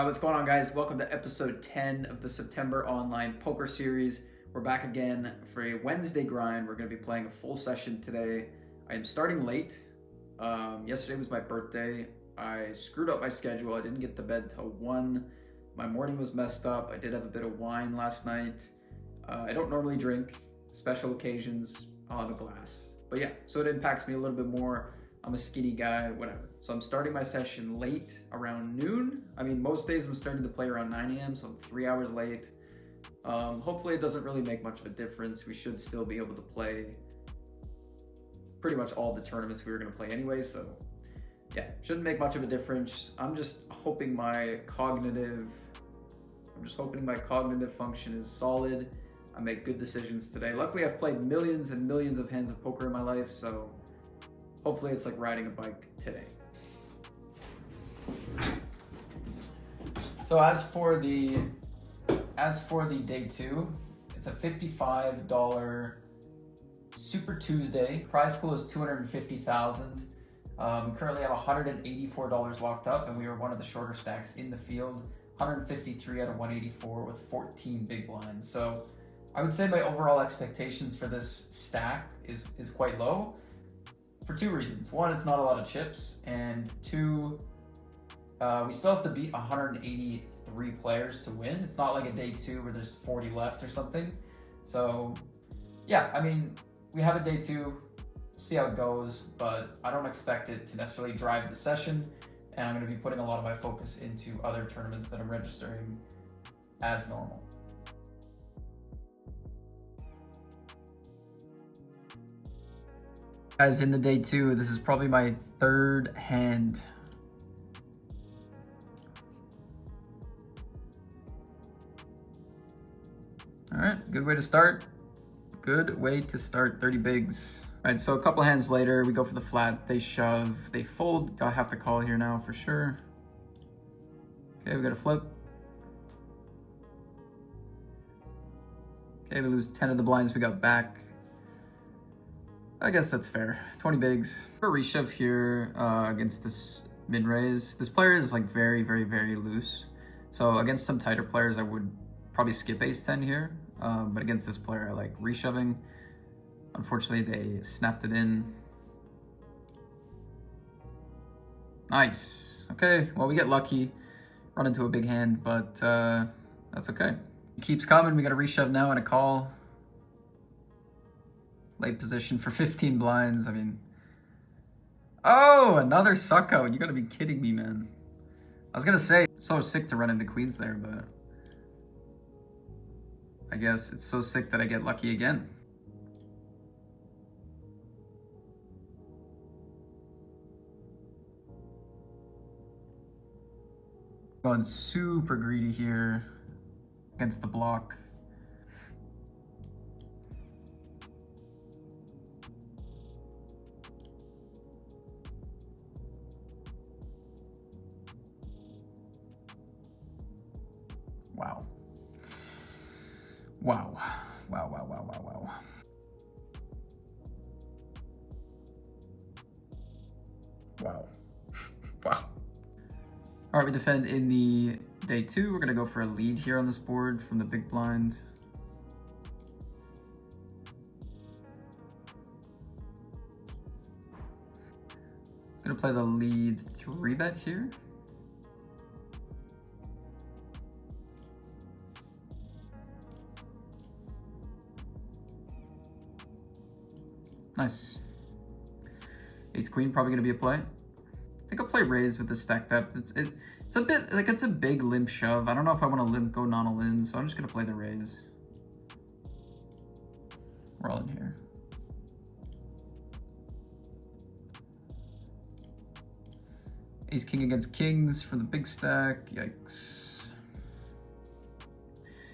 What's going on, guys? Welcome to episode 10 of the September Online Poker Series. We're back again for a Wednesday grind. We're going to be playing a full session today. I am starting late. Yesterday was my birthday. I screwed up my schedule. I didn't get to bed till 1. My morning was messed up. I did have a bit of wine last night. I don't normally drink. Special occasions, I'll have a glass. But yeah, so it impacts me a little bit more. I'm a skinny guy, whatever. So I'm starting my session late, around noon. I mean, most days I'm starting to play around 9 a.m., so I'm 3 hours late. Hopefully it doesn't really make much of a difference. We should still be able to play pretty much all the tournaments we were gonna play anyway, so yeah, shouldn't make much of a difference. I'm just hoping my cognitive function is solid. I make good decisions today. Luckily, I've played millions and millions of hands of poker in my life, so hopefully it's like riding a bike today. So as for the day 2, it's a $55 Super Tuesday. Prize pool is $250,000. Currently have $184 locked up, and we are one of the shorter stacks in the field. 153 out of 184 with 14 big blinds. So I would say my overall expectations for this stack is quite low for 2 reasons. 1, it's not a lot of chips, and 2, we still have to beat 183 players to win. It's not like a day 2 where there's 40 left or something. So yeah, I mean, we have a day 2, see how it goes, but I don't expect it to necessarily drive the session, and I'm going to be putting a lot of my focus into other tournaments that I'm registering as normal. Guys, in the day 2, this is probably my 3rd hand. All right, good way to start. Good way to start, 30 bigs. All right, so a couple hands later, we go for the flat, they shove, they fold. I have to call here now for sure. Okay, we got a flip. Okay, we lose 10 of the blinds we got back. I guess that's fair. 20 bigs. For a reshove here against this min raise. This player is like very, very, very loose. So against some tighter players, I would probably skip ace 10 here. But against this player, I like reshoving. Unfortunately, they snapped it in. Nice. Okay, well, we get lucky. Run into a big hand, but that's okay. It keeps coming. We got a reshove now and a call. Late position for 15 blinds. I mean, oh, another suck out. You gotta be kidding me, man. I was gonna say, it's so sick to run into queens there, but I guess it's so sick that I get lucky again. Going super greedy here against the block. Wow. Wow. Wow, wow, wow, wow, wow. Wow. Wow. All right, we defend in the day 2. We're gonna go for a lead here on this board from the big blind. Gonna play the lead 3-bet here. Nice. Ace queen probably gonna be a play. I think I'll play raise with the stack depth. It's a bit like it's a big limp shove. I don't know if I want to limp go non-all-in, so I'm just gonna play the raise. We're all in here. Ace king against kings for the big stack. Yikes.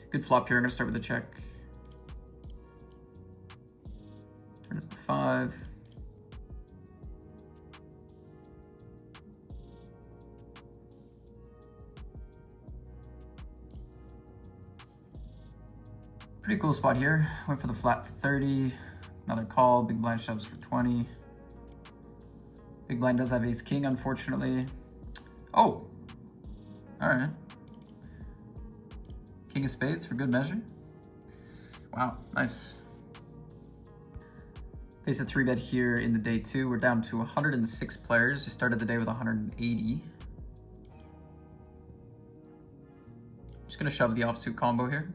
Good flop here. I'm gonna start with a check. Turn is the 5. Pretty cool spot here. Went for the flat for 30. Another call. Big blind shoves for 20. Big blind does have ace king, unfortunately. Oh, all right. King of spades for good measure. Wow, nice. Face a 3-bet here in the day 2. We're down to 106 players. Just started the day with 180. Just gonna shove the offsuit combo here.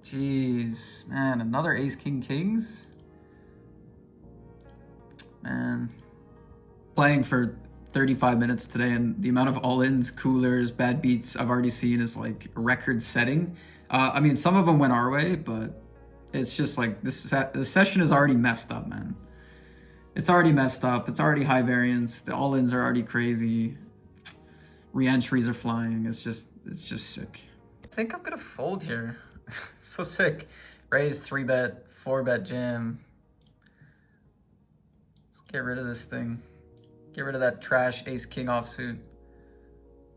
Jeez, man, another ace king kings? Man. Playing for 35 minutes today, and the amount of all-ins, coolers, bad beats I've already seen is like record setting. I mean, some of them went our way, but it's just like this session is already messed up, man. It's already messed up. It's already high variance. The all-ins are already crazy. Re-entries are flying. It's just sick. I think I'm gonna fold here. So sick. Raise 3-bet, 4-bet jam. Let's get rid of this thing. Get rid of that trash ace king offsuit.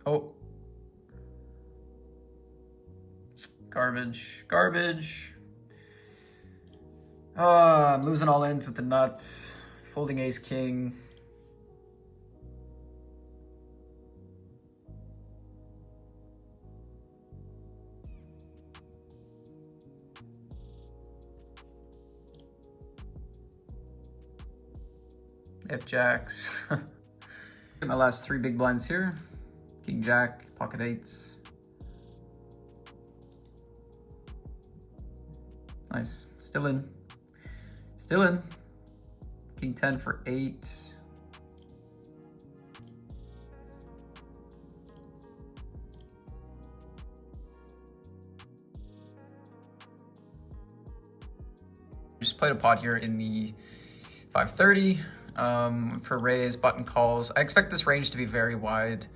Oh. Garbage. Garbage. I'm losing all ins with the nuts. Folding ace king. F jacks. Get my last 3 big blinds here. King jack, pocket eights. Nice. Still in. Still in. King 10 for 8. Just played a pot here in the 530 for raise, button calls. I expect this range to be very wide.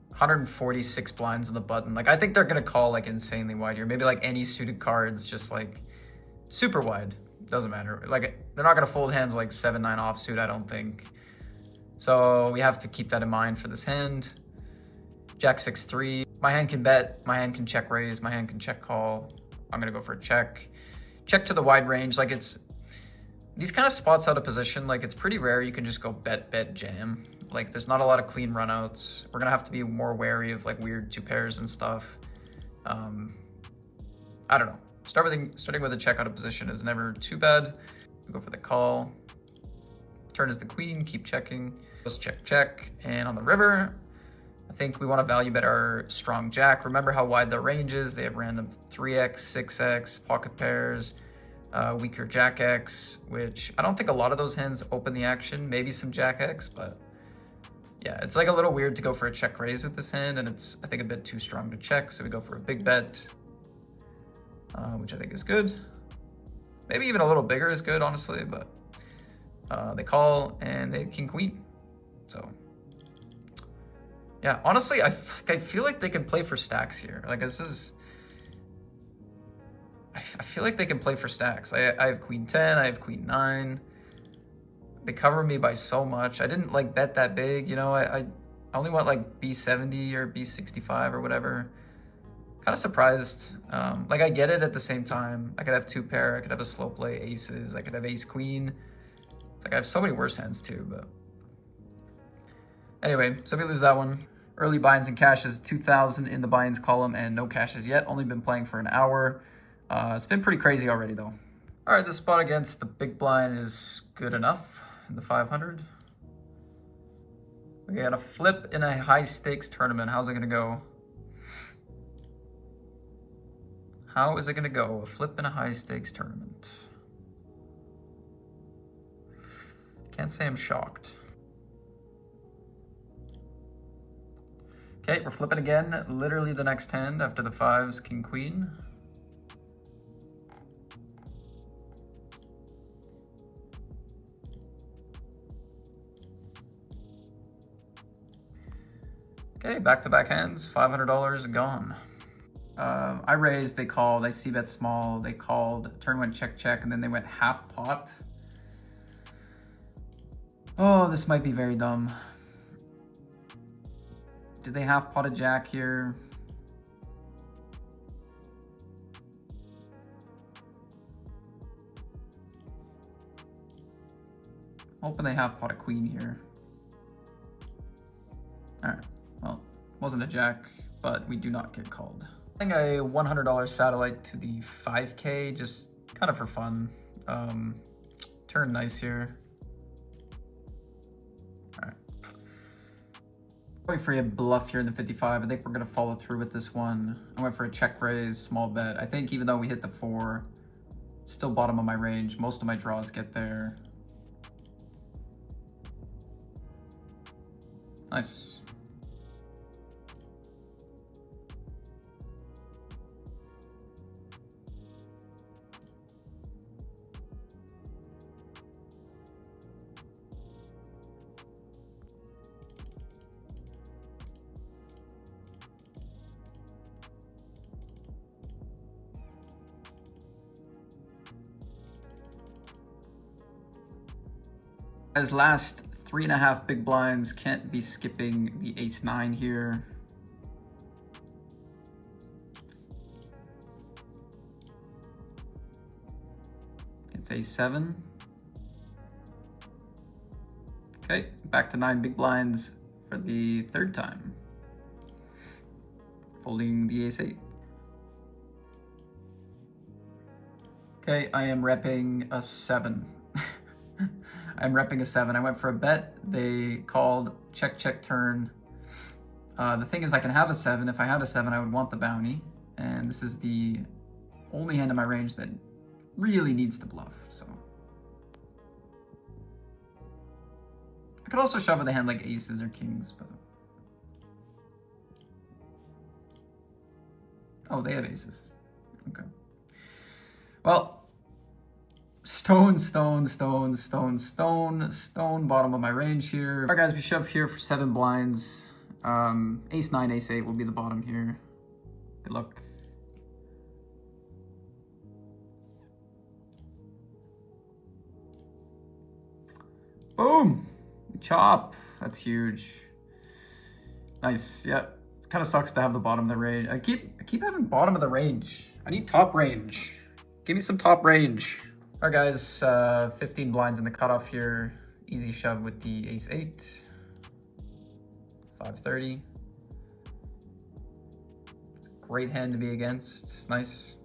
146 blinds on the button. Like, I think they're gonna call like insanely wide here. Maybe like any suited cards, just like super wide. Doesn't matter. Like, they're not gonna fold hands like 7-9 offsuit, I don't think. So we have to keep that in mind for this hand. Jack 6-3. My hand can bet, my hand can check raise, my hand can check call. I'm gonna go for a check. Check to the wide range. Like, it's these kind of spots out of position, like it's pretty rare you can just go bet, bet, jam. Like, there's not a lot of clean runouts. We're gonna have to be more wary of like weird 2 pairs and stuff. I don't know. Starting with a check out of position is never too bad. We go for the call. Turn is the queen, keep checking. Let's check, check. And on the river, I think we want to value bet our strong jack. Remember how wide the range is. They have random 3x, 6x, pocket pairs, weaker jack x, which I don't think a lot of those hands open the action. Maybe some jack x, but yeah, it's like a little weird to go for a check raise with this hand, and it's, I think, a bit too strong to check. So we go for a big bet, which I think is good. Maybe even a little bigger is good, honestly, but they call and they king queen. So yeah, honestly, I feel like they can play for stacks here. Like, this is, I feel like they can play for stacks. I have queen 10, I have queen 9. They cover me by so much. I didn't like bet that big, you know. I only want like B70 or B65 or whatever. Kind of surprised. Like, I get it at the same time. I could have 2 pair, I could have a slow play aces, I could have ace queen. It's like I have so many worse hands too, but anyway, so we lose that one. Early buy-ins and cashes, 2,000 in the buy-ins column and no cashes yet. Only been playing for an hour. It's been pretty crazy already though. All right, this spot against the big blind is good enough in the 500. We got a flip in a high stakes tournament. How's it gonna go? How is it gonna go? A flip in a high stakes tournament. Can't say I'm shocked. Okay, we're flipping again. Literally the next hand after the 5s, king, queen. Okay, back-to-back hands, $500 gone. I raised, they called, I c-bet small, they called, turn went check, check, and then they went half pot. Oh, this might be very dumb. Did they half pot a jack here? Hoping they half pot a queen here. All right, well, wasn't a jack, but we do not get called. I think a $100 satellite to the 5K, just kind of for fun. Turn nice here. All right. Wait for a bluff here in the 55. I think we're gonna follow through with this one. I went for a check raise, small bet. I think even though we hit the 4, still bottom of my range. Most of my draws get there. Nice. As last 3.5 big blinds, can't be skipping the ace-9 here. It's ace-7. Okay, back to 9 big blinds for the 3rd time. Folding the ace-8. Okay, I am repping a 7. I'm repping a 7. I went for a bet. They called check, check, turn. The thing is, I can have a 7. If I had a 7, I would want the bounty. And this is the only hand in my range that really needs to bluff. So I could also shove with a hand like aces or kings, but oh, they have aces. Okay. Well. Stone, stone, stone, stone, stone, stone, bottom of my range here. All right, guys, we shove here for 7 blinds. Ace-9, ace-8 will be the bottom here. Good luck. Boom! Chop. That's huge. Nice. Yeah. It kind of sucks to have the bottom of the range. I keep having bottom of the range. I need top range. Give me some top range. All right, guys, 15 blinds in the cutoff here. Easy shove with the ace-8. 530. Great hand to be against. Nice.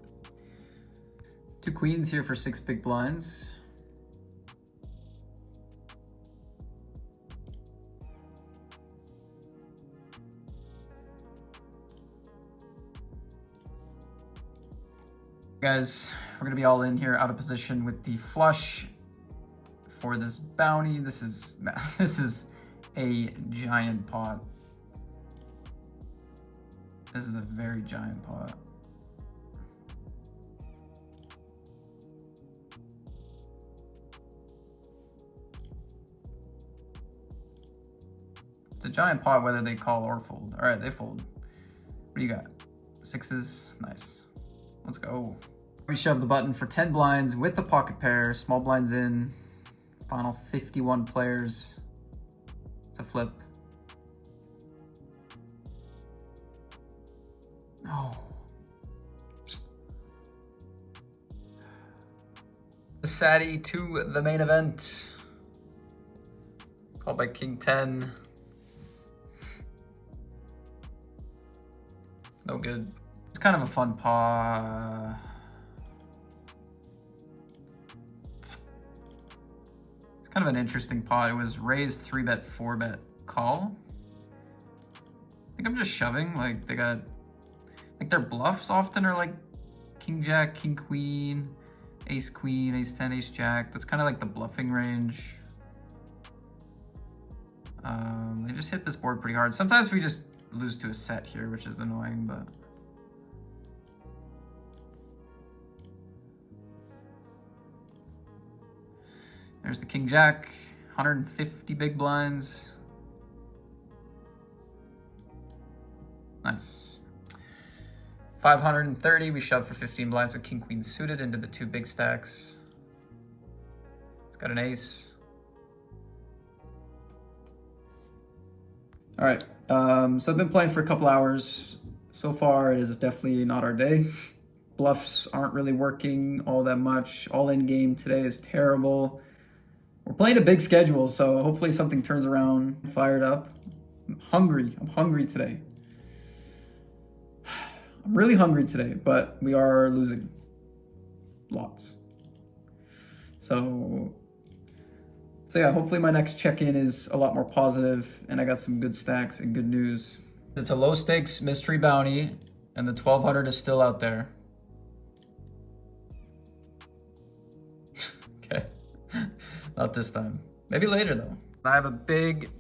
2 queens here for 6 big blinds. Guys, we're gonna be all in here, out of position with the flush for this bounty. This is a giant pot. This is a very giant pot. It's a giant pot whether they call or fold. All right, they fold. What do you got? 6s, nice. Let's go. We shove the button for 10 blinds with the pocket pair, small blinds in, final 51 players to flip. Oh. Sadie to the main event. Called by King 10. No good. It's kind of a fun paw. Kind of an interesting pot. It was raised 3-bet, 4-bet call. I think I'm just shoving. Like they got, like their bluffs often are like king jack, king queen, ace queen, ace 10, ace jack. That's kind of like the bluffing range. They just hit this board pretty hard. Sometimes we just lose to a set here, which is annoying, but. There's the king jack, 150 big blinds. Nice. 530, we shove for 15 blinds with king queen suited into the 2 big stacks. It's got an ace. All right, so I've been playing for a couple hours. So far, it is definitely not our day. Bluffs aren't really working all that much. All in game today is terrible. We're playing a big schedule, so hopefully something turns around. Fired up. I'm hungry. I'm hungry today. I'm really hungry today, but we are losing lots. So yeah, hopefully my next check-in is a lot more positive and I got some good stacks and good news. It's a low stakes mystery bounty and the 1200 is still out there. Okay, not this time. Maybe later though. I have a big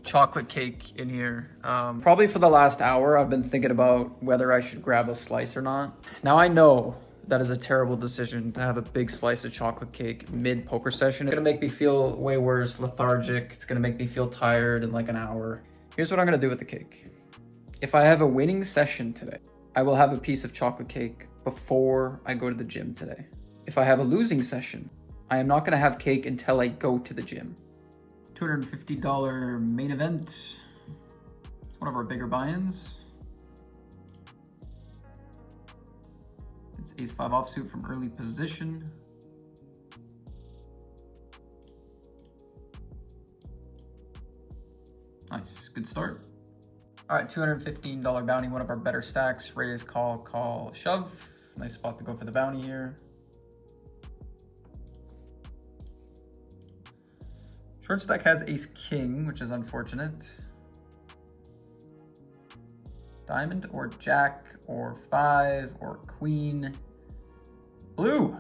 chocolate cake in here. Probably for the last hour, I've been thinking about whether I should grab a slice or not. Now I know that is a terrible decision to have a big slice of chocolate cake mid poker session. It's gonna make me feel way worse, lethargic. It's gonna make me feel tired in like an hour. Here's what I'm gonna do with the cake. If I have a winning session today, I will have a piece of chocolate cake before I go to the gym today. If I have a losing session, I am not gonna have cake until I go to the gym. $250 main event. One of our bigger buy-ins. It's ace-5 offsuit from early position. Nice, good start. All right, $215 bounty, one of our better stacks. Raise, call, call, shove. Nice spot to go for the bounty here. Short stack has ace king, which is unfortunate. Diamond or jack or 5 or queen. Blue,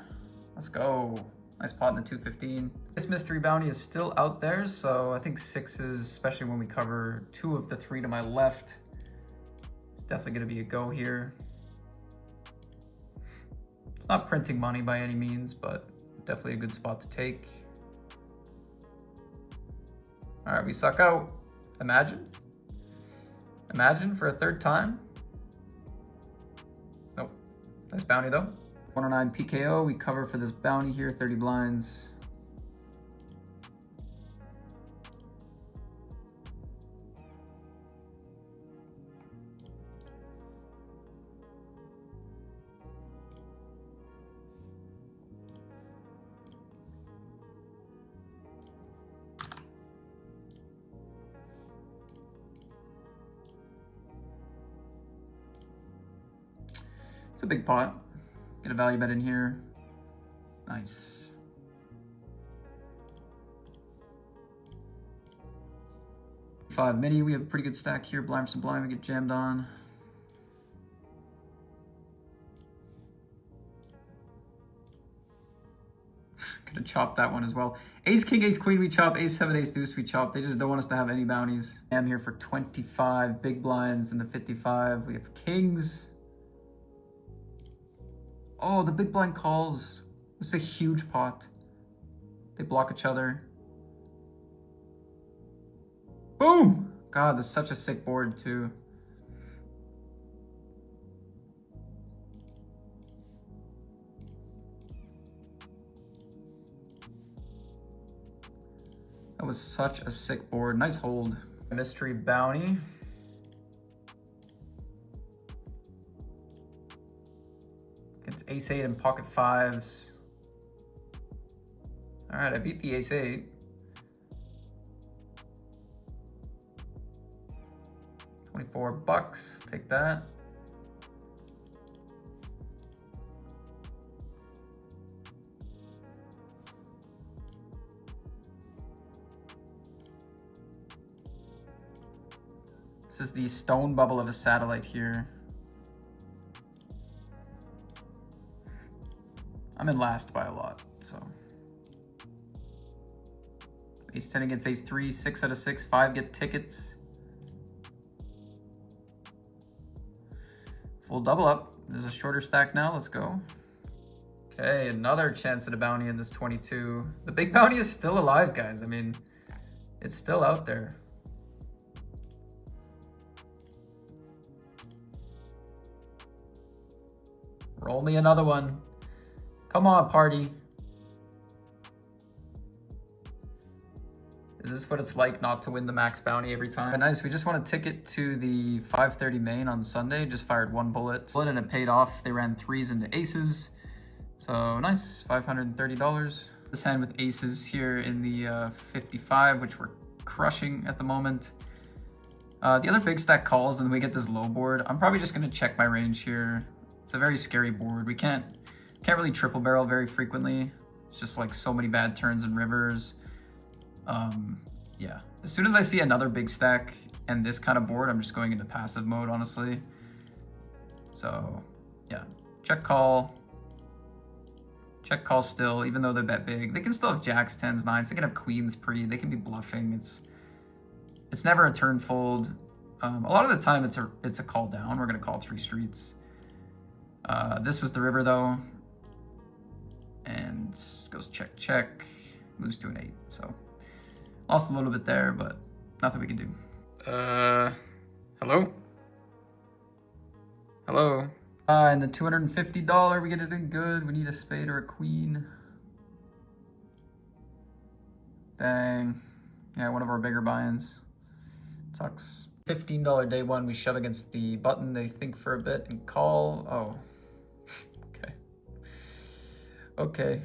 let's go. Nice pot in the 215. This mystery bounty is still out there, so I think 6s, especially when we cover 2 of the 3 to my left, it's definitely gonna be a go here. It's not printing money by any means, but definitely a good spot to take. All right, we suck out. Imagine. Imagine for a third time. Nope. Nice bounty though. 109 PKO, we cover for this bounty here, 30 blinds. It's a big pot. Get a value bet in here. Nice. Five mini, we have a pretty good stack here. Blind versus blind, we get jammed on. Could have chopped that one as well. Ace, king, ace, queen, we chop. Ace, 7, ace, deuce, we chop. They just don't want us to have any bounties. I'm here for 25 big blinds in the 55. We have kings. Oh, the big blind calls. This is a huge pot. They block each other. Boom! God, that's such a sick board too. That was such a sick board. Nice hold. Mystery bounty. It's ace 8 and pocket 5s. All right, I beat the ace 8. $24, take that. This is the stone bubble of a satellite here. I'm in last by a lot, so. Ace 10 against ace 3, 6 out of 6, 5 get tickets. Full double up. There's a shorter stack now, let's go. Okay, another chance at a bounty in this 22. The big bounty is still alive, guys. I mean, it's still out there. Roll me another one. Come on, party. Is this what it's like not to win the max bounty every time? Nice, we just won a ticket to the 5:30 main on Sunday. Just fired 1 bullet. And it paid off. They ran 3s into aces. So nice, $530. This hand with aces here in the 55, which we're crushing at the moment. The other big stack calls, and then we get this low board. I'm probably just gonna check my range here. It's a very scary board. We can't really triple barrel very frequently. It's just like so many bad turns and rivers. Yeah, as soon as I see another big stack and this kind of board, I'm just going into passive mode, honestly. So yeah, check call still, even though they bet big. They can still have jacks, 10s, 9s. They can have queens pre. They can be bluffing. It's never a turn fold. A lot of the time it's a call down. We're gonna call 3 streets. This was the river though, and goes check check, lose to an 8. So lost a little bit there, but nothing we can do. Hello. And the $250, we get it in good. We need a spade or a queen. Dang. Yeah, one of our bigger buy-ins. Sucks. $15 day one, we shove against the button. They think for a bit and call. Oh, okay. Okay.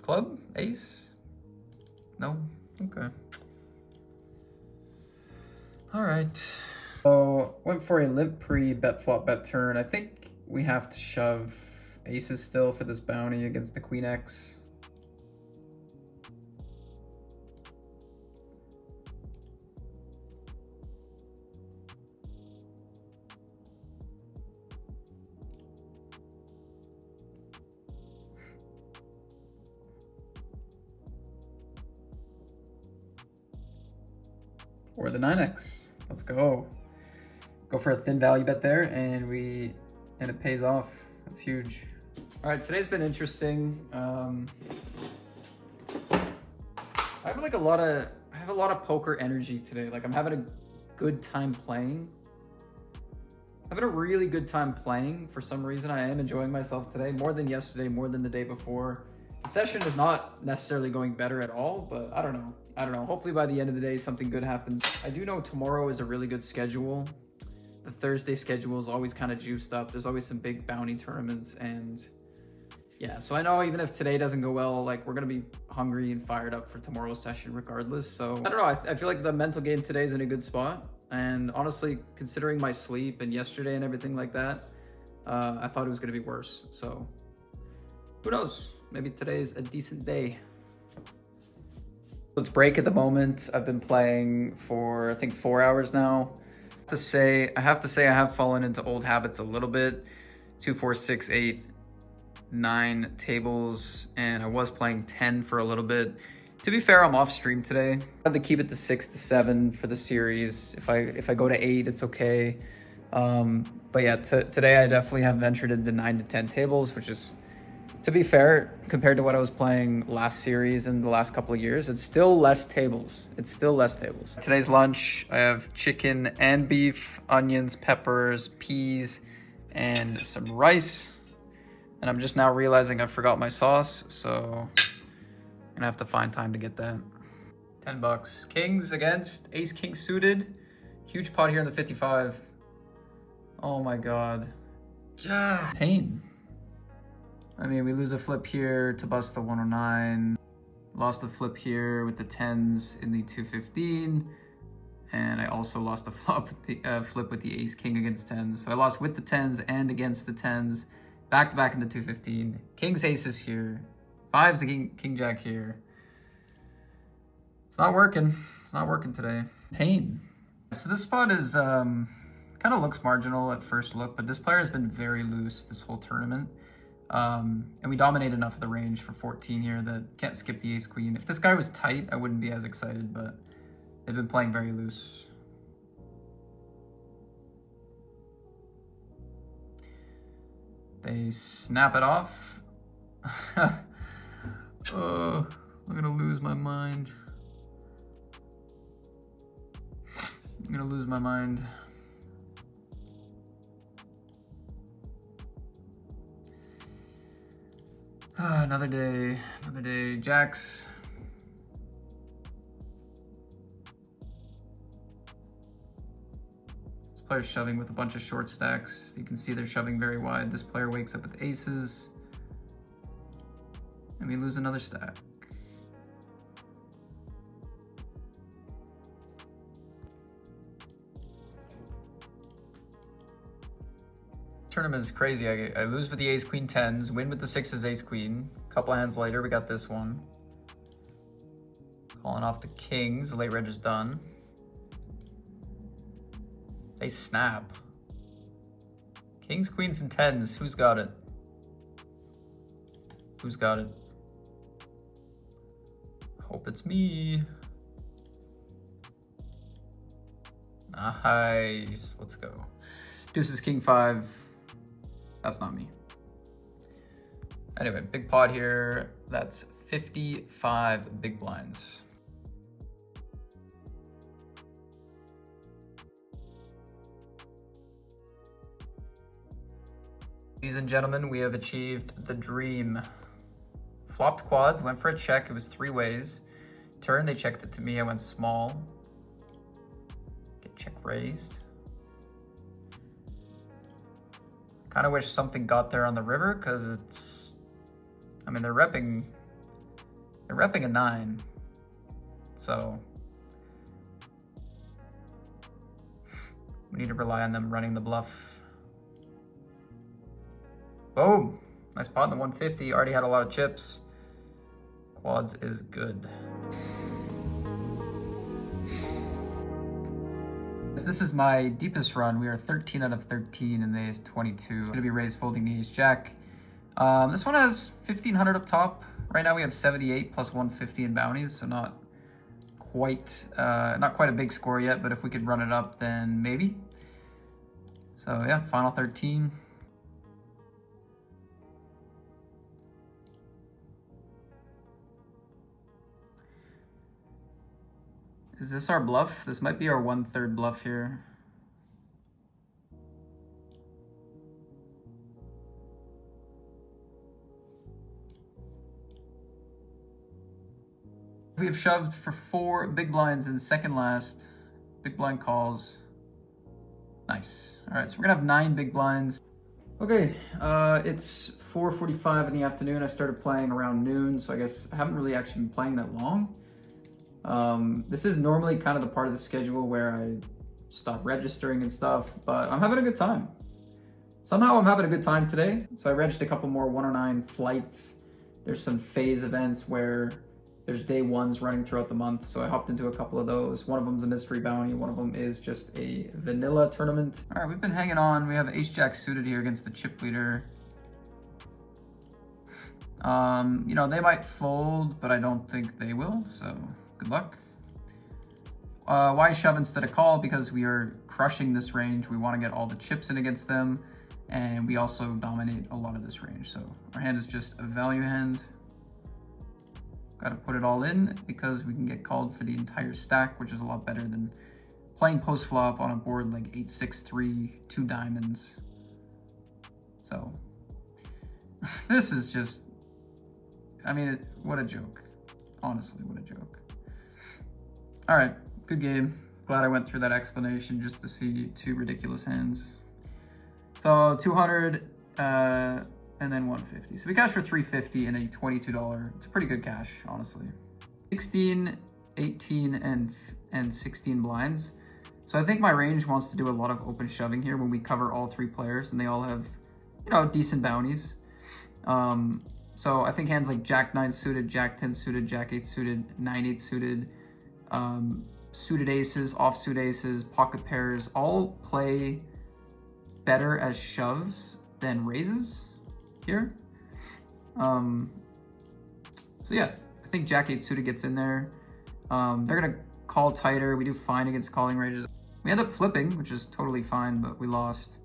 Club? Ace? No? Okay. All right. So went for a limp pre, bet flop, bet turn. I think we have to shove aces still for this bounty against the queen X. Or the 9X. Let's go. Go for a thin value bet there, and it pays off. That's huge. All right, today's been interesting. I have a lot of poker energy today. Like I'm having a good time playing. Having a really good time playing for some reason. I am enjoying myself today more than yesterday, more than the day before. The session is not necessarily going better at all, but I don't know. Hopefully by the end of the day, something good happens. I do know tomorrow is a really good schedule. The Thursday schedule is always kind of juiced up. There's always some big bounty tournaments, and yeah, so I know even if today doesn't go well, like we're gonna be hungry and fired up for tomorrow's session regardless. So I don't know, I feel like the mental game today is in a good spot. And honestly, considering my sleep and yesterday and everything like that, I thought it was gonna be worse. So who knows? Maybe today's a decent day. Let's break at the moment. I've been playing for I think 4 hours now. I have to say I have fallen into old habits a little bit. 2, 4, 6, 8, 9 tables, and I was playing 10 for a little bit. To be fair, I'm off stream today. I have to keep it to 6 to 7 for the series. If I go to 8, it's okay. But yeah, today I definitely have ventured into 9 to 10 tables, which is, to be fair, compared to what I was playing last series and the last couple of years, it's still less tables. Today's lunch, I have chicken and beef, onions, peppers, peas, and some rice. And I'm just now realizing I forgot my sauce, so I'm gonna have to find time to get that. $10. Kings against ace king suited. Huge pot here in the 55. Oh my God. Yeah. Pain. I mean, we lose a flip here to bust the 109. Lost a flip here with the 10s in the 215. And I also lost a flip with the ace king against 10s. So I lost with the 10s and against the 10s. Back to back in the 215. King's aces here. 5's the king jack here. It's not working. It's not working today. Pain. So this spot is kind of looks marginal at first look, but this player has been very loose this whole tournament. And we dominate enough of the range for 14 here that can't skip the ace queen. If this guy was tight, I wouldn't be as excited, but they've been playing very loose. They snap it off. Oh, I'm gonna lose my mind. Another day, jacks. This player's shoving with a bunch of short stacks. You can see they're shoving very wide. This player wakes up with aces. And we lose another stack. tournament is crazy. I lose with the ace, queen, tens, win with the sixes, ace, queen. A couple of hands later, we got this one. Calling off the kings. The late reg is done. They snap. Kings, queens, and tens. Who's got it? Who's got it? Hope it's me. Nice. Let's go. Deuces, king, five. That's not me. Anyway, big pot here. That's 55 big blinds. Ladies and gentlemen, we have achieved the dream. Flopped quads, went for a check. It was three ways. Turn, they checked it to me. I went small. Get check raised. Kind of wish something got there on the river because it's, I mean, they're repping a 9. So we need to rely on them running the bluff. Boom. Nice pot in the 150. Already had a lot of chips. Quads is good. This is my deepest run. We are 13 out of 13 in the ace 22. Gonna be raised folding the ace jack. This one has 1500 up top. Right now we have 78 plus 150 in bounties, so not quite a big score yet, but if we could run it up, then maybe. So yeah, final 13. Is this our bluff? This might be our 1/3 bluff here. We have shoved for 4 big blinds in second last. Big blind calls. Nice. All right, so we're gonna have 9 big blinds. Okay, it's 4:45 in the afternoon. I started playing around noon, so I guess I haven't really actually been playing that long. This is normally kind of the part of the schedule where I stop registering and stuff, but I'm having a good time. Somehow I'm having a good time today. So I regged a couple more 109 flights. There's some phase events where there's day ones running throughout the month. So I hopped into a couple of those. One of them's a mystery bounty. One of them is just a vanilla tournament. All right, we've been hanging on. We have ace jack suited here against the chip leader. You know, they might fold, but I don't think they will. So good luck. Why shove instead of call? Because we are crushing this range. We want to get all the chips in against them, and we also dominate a lot of this range. So our hand is just a value hand. Got to put it all in because we can get called for the entire stack, which is a lot better than playing post flop on a board like 8-6-3, 2 diamonds. So this is just, I mean, what a joke. Honestly, what a joke. All right, good game. Glad I went through that explanation just to see 2 ridiculous hands. So 200 and then 150. So we cashed for 350 and a $22. It's a pretty good cash, honestly. 16, 18, and 16 blinds. So I think my range wants to do a lot of open shoving here when we cover all 3 players and they all have, you know, decent bounties. So I think hands like Jack 9 suited, Jack 10 suited, Jack 8 suited, 9-8 suited, suited aces, offsuit aces, pocket pairs, all play better as shoves than raises here. So yeah, I think Jack 8 suited gets in there. They're gonna call tighter. We do fine against calling ranges. We end up flipping, which is totally fine, but we lost.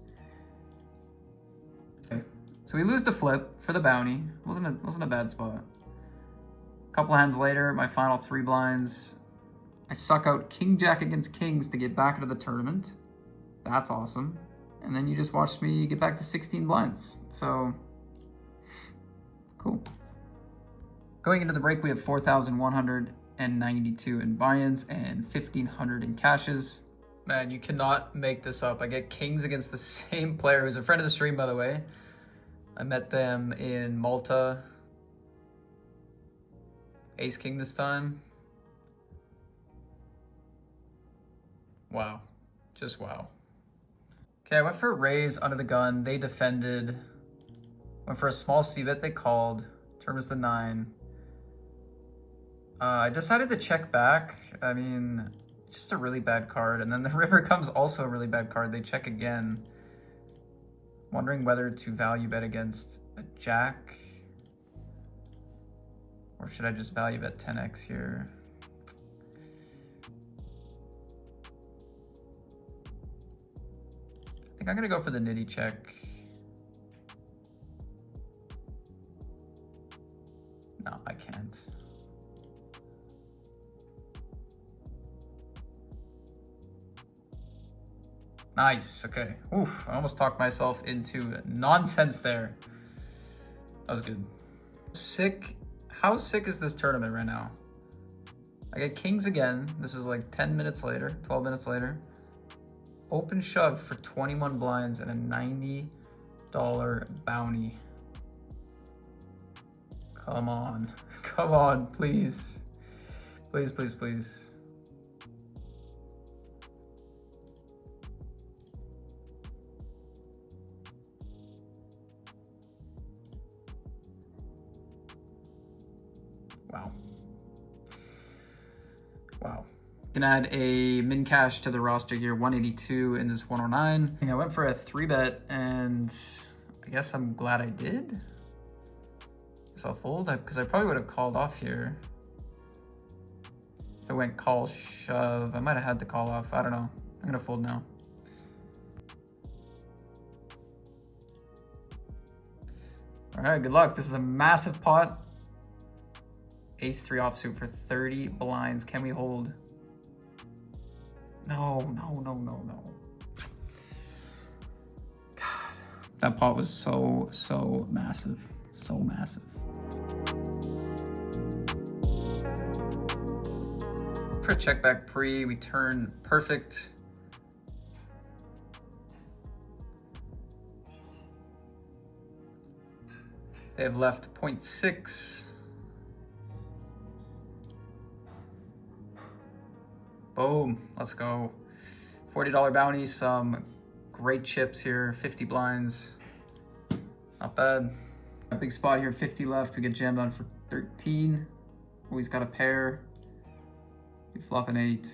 Okay, so we lose the flip for the bounty. Wasn't a bad spot. A couple hands later, my final 3 blinds. I suck out King Jack against Kings to get back into the tournament. That's awesome. And then you just watched me get back to 16 blinds. So, cool. Going into the break, we have 4,192 in buy-ins and 1,500 in cashes. Man, you cannot make this up. I get Kings against the same player who's a friend of the stream, by the way. I met them in Malta. Ace King this time. Wow. Just wow. Okay, I went for a raise under the gun. They defended. Went for a small c-bet they called. Turn was the 9. I decided to check back. I mean, it's just a really bad card. And then the river comes also a really bad card. They check again. Wondering whether to value bet against a jack. Or should I just value bet 10x here? I think I'm gonna go for the nitty check. No, I can't. Nice, okay. Oof, I almost talked myself into nonsense there. That was good. Sick. How sick is this tournament right now? I get kings again. This is like 10 minutes later, 12 minutes later. Open shove for 21 blinds and a $90 bounty. Come on. Come on, please. Please, please, please. Wow. Wow. Can add a min cash to the roster here, 182 in this 109. I went for a 3-bet and I guess I'm glad I did. Guess I'll fold because I probably would have called off here. If I went call shove, I might have had to call off. I don't know. I'm gonna fold now. All right, good luck. This is a massive pot. Ace-3 offsuit for 30 blinds. Can we hold? No, no, no, no, no. God, that pot was so massive. So massive. For a check back pre, we turn perfect. They have left 0.6. Boom, let's go. $40 bounty, some great chips here, 50 blinds. Not bad. A big spot here, 50 left. We get jammed on for 13. Always got a pair. We flop an 8.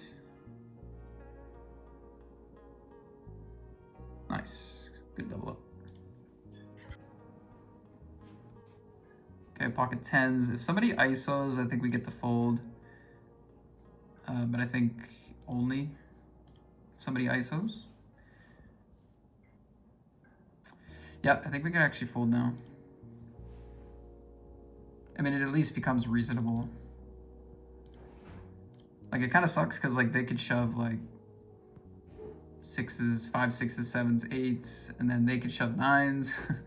Nice, good double up. Okay, pocket 10s. If somebody ISOs, I think we get the fold. But I think only if somebody ISOs. Yeah, I think we can actually fold now. I mean, it at least becomes reasonable. Like, it kind of sucks because, like, they could shove, like, 6s, 5, 6s, 7s, 8s, and then they could shove 9s.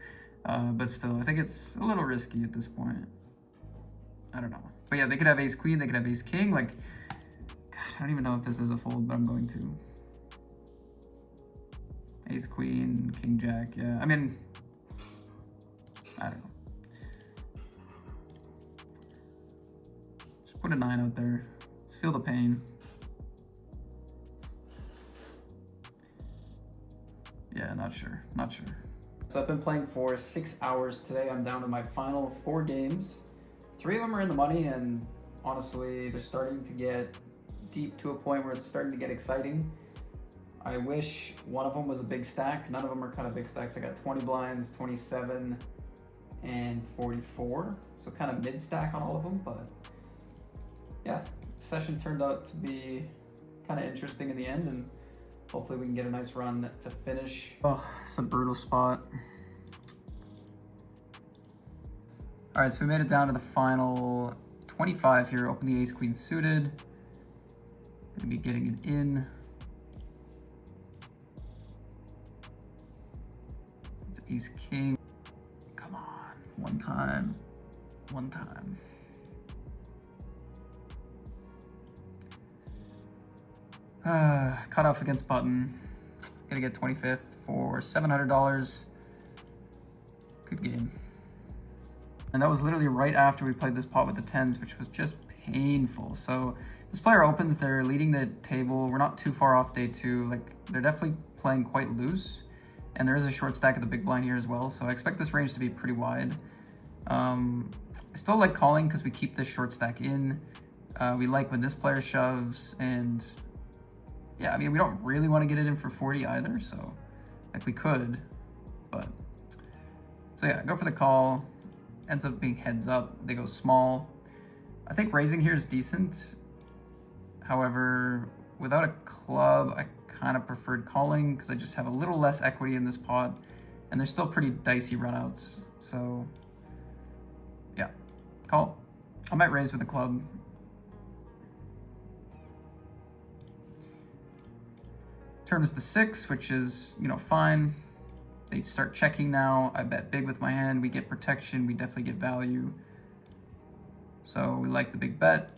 But still, I think it's a little risky at this point. I don't know. But yeah, they could have ace-queen, they could have ace-king. Like, God, I don't even know if this is a fold, but I'm going to. Ace-queen, king-jack, yeah. I mean, I don't know. Just put a 9 out there. Let's feel the pain. Yeah, not sure, not sure. So I've been playing for 6 hours today. I'm down to my final 4 games. 3 of them are in the money, and honestly, they're starting to get deep to a point where it's starting to get exciting. I wish one of them was a big stack. None of them are kind of big stacks. I got 20 blinds, 27, and 44. So kind of mid stack on all of them, but yeah, the session turned out to be kind of interesting in the end, and hopefully we can get a nice run to finish. Oh, it's a brutal spot. All right, so we made it down to the final 25 here. Open the ace-queen suited. Gonna be getting it in. It's ace-king. Come on, one time, one time. Cut off against button. Gonna get 25th for $700. Good game. And that was literally right after we played this pot with the 10s, which was just painful. So this player opens, they're leading the table. We're not too far off day 2. Like, they're definitely playing quite loose. And there is a short stack of the big blind here as well, so I expect this range to be pretty wide. I still like calling because we keep this short stack in. We like when this player shoves, and yeah, I mean, we don't really want to get it in for 40 either, so like we could, but so yeah, go for the call. Ends up being heads up. They go small. I think raising here is decent. However, without a club, I kind of preferred calling because I just have a little less equity in this pot, and there's still pretty dicey runouts. So yeah, call. I might raise with a club. Turn is the 6, which is, you know, fine. They start checking now. I bet big with my hand. We get protection. We definitely get value. So we like the big bet.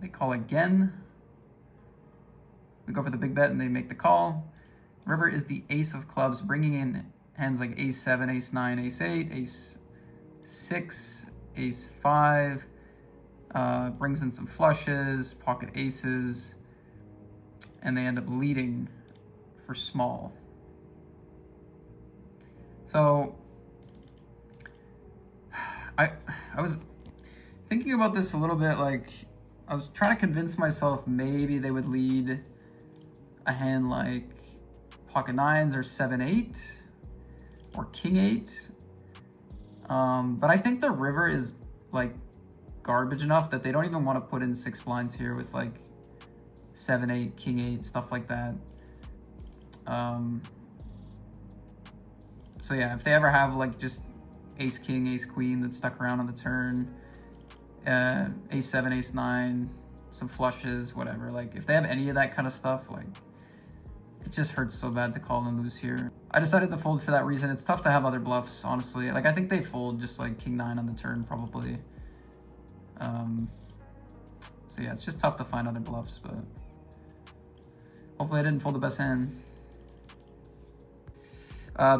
They call again. We go for the big bet and they make the call. River is the ace of clubs, bringing in hands like ace 7, ace 9, ace 8, ace 6, ace 5. Brings in some flushes, pocket aces, and they end up leading for small. So I was thinking about this a little bit. Like, I was trying to convince myself maybe they would lead a hand like pocket 9s or 7-8 or king 8. But I think the river is like garbage enough that they don't even want to put in 6 blinds here with like 7-8, king 8, stuff like that. So yeah, if they ever have like just ace king, ace queen that's stuck around on the turn, ace 7, ace 9, some flushes, whatever, like if they have any of that kind of stuff, like it just hurts so bad to call and lose here. I decided to fold for that reason. It's tough to have other bluffs, honestly. Like, I think they fold just like king 9 on the turn probably. So yeah, it's just tough to find other bluffs, but hopefully I didn't fold the best hand.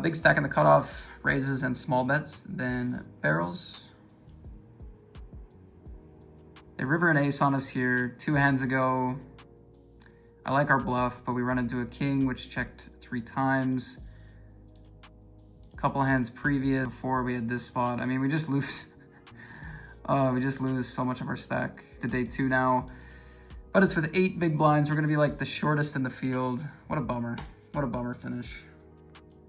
Big stack in the cutoff, raises and small bets, then barrels. They river an ace on us here 2 hands ago. I like our bluff, but we run into a king, which checked 3 times. A couple hands previous, before we had this spot. I mean, we just lose. We just lose so much of our stack to day 2 now. But it's with 8 big blinds. We're going to be like the shortest in the field. What a bummer. What a bummer finish.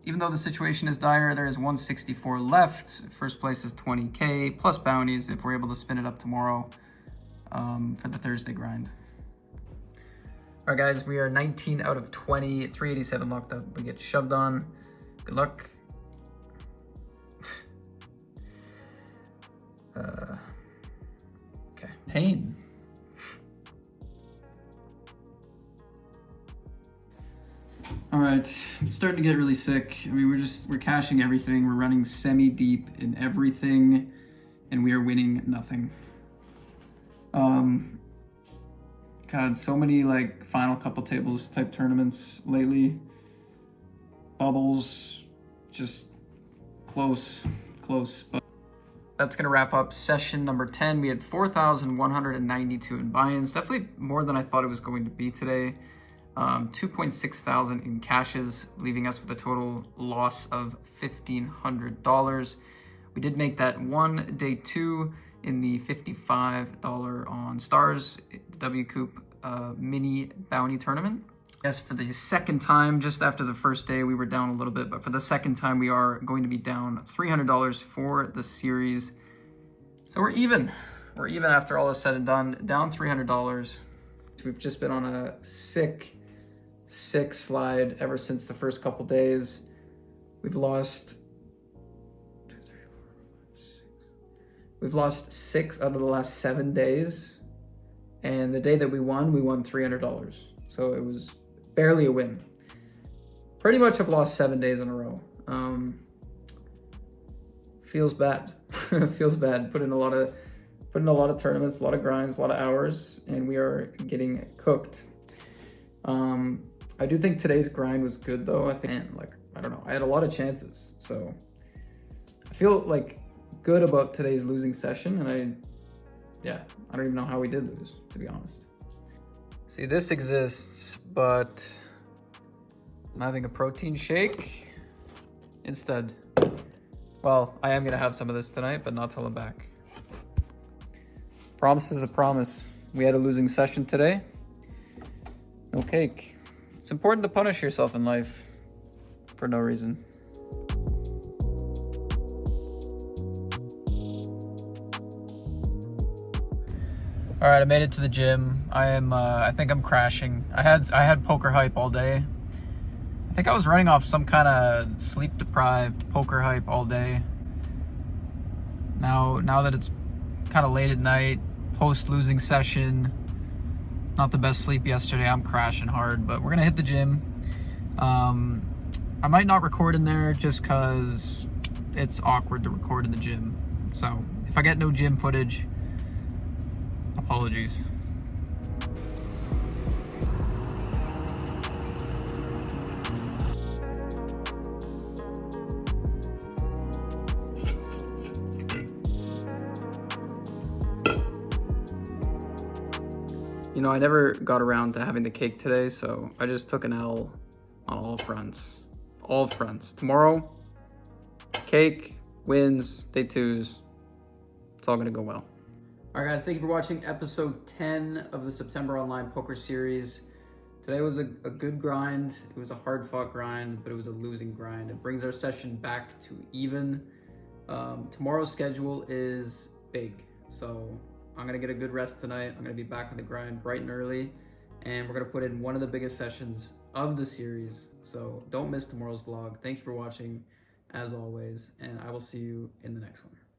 Even though the situation is dire, there is 164 left. First place is 20K plus bounties if we're able to spin it up tomorrow for the Thursday grind. All right, guys, we are 19 out of 20, 387 locked up. We get shoved on. Good luck. Okay, pain. All right, it's starting to get really sick. I mean, we're cashing everything. We're running semi-deep in everything, and we are winning nothing. God, so many like final couple tables type tournaments lately. Bubbles, just close, but that's gonna wrap up session number 10. We had 4,192 in buy-ins, definitely more than I thought it was going to be today. 2.6 thousand in cashes, leaving us with a total loss of $1,500. We did make that one day 2 in the $55 on Stars, the W Coop mini bounty tournament. Yes, for the second time, just after the first day, we were down a little bit, but for the second time, we are going to be down $300 for the series. So we're even. We're even after all is said and done, down $300. We've just been on a sick slide ever since the first couple days. We've lost 6 out of the last 7 days. And the day that we won $300. So it was barely a win. Pretty much have lost 7 days in a row. Feels bad. Feels bad. Put in a lot of tournaments, a lot of grinds, a lot of hours, and we are getting cooked. I do think today's grind was good though. I don't know. I had a lot of chances, so I feel like good about today's losing session, and I don't even know how we did lose, to be honest. See, this exists, but I'm having a protein shake instead. Well, I am gonna have some of this tonight, but not till I'm back. Promise is a promise. We had a losing session today. No cake. It's important to punish yourself in life for no reason. All right, I made it to the gym. I think I'm crashing. I had poker hype all day. I think I was running off some kind of sleep deprived poker hype all day. Now that it's kind of late at night, post losing session, not the best sleep yesterday, I'm crashing hard, but we're gonna hit the gym. I might not record in there just cause it's awkward to record in the gym. So if I get no gym footage, apologies. You know, I never got around to having the cake today, so I just took an L on all fronts. All fronts. Tomorrow, cake, wins, day 2s. It's all gonna go well. All right, guys, thank you for watching episode 10 of the September Online Poker Series. Today was a good grind. It was a hard-fought grind, but it was a losing grind. It brings our session back to even. Tomorrow's schedule is big, so I'm gonna get a good rest tonight. I'm gonna be back on the grind bright and early, and we're gonna put in one of the biggest sessions of the series. So don't miss tomorrow's vlog. Thank you for watching, as always, and I will see you in the next one.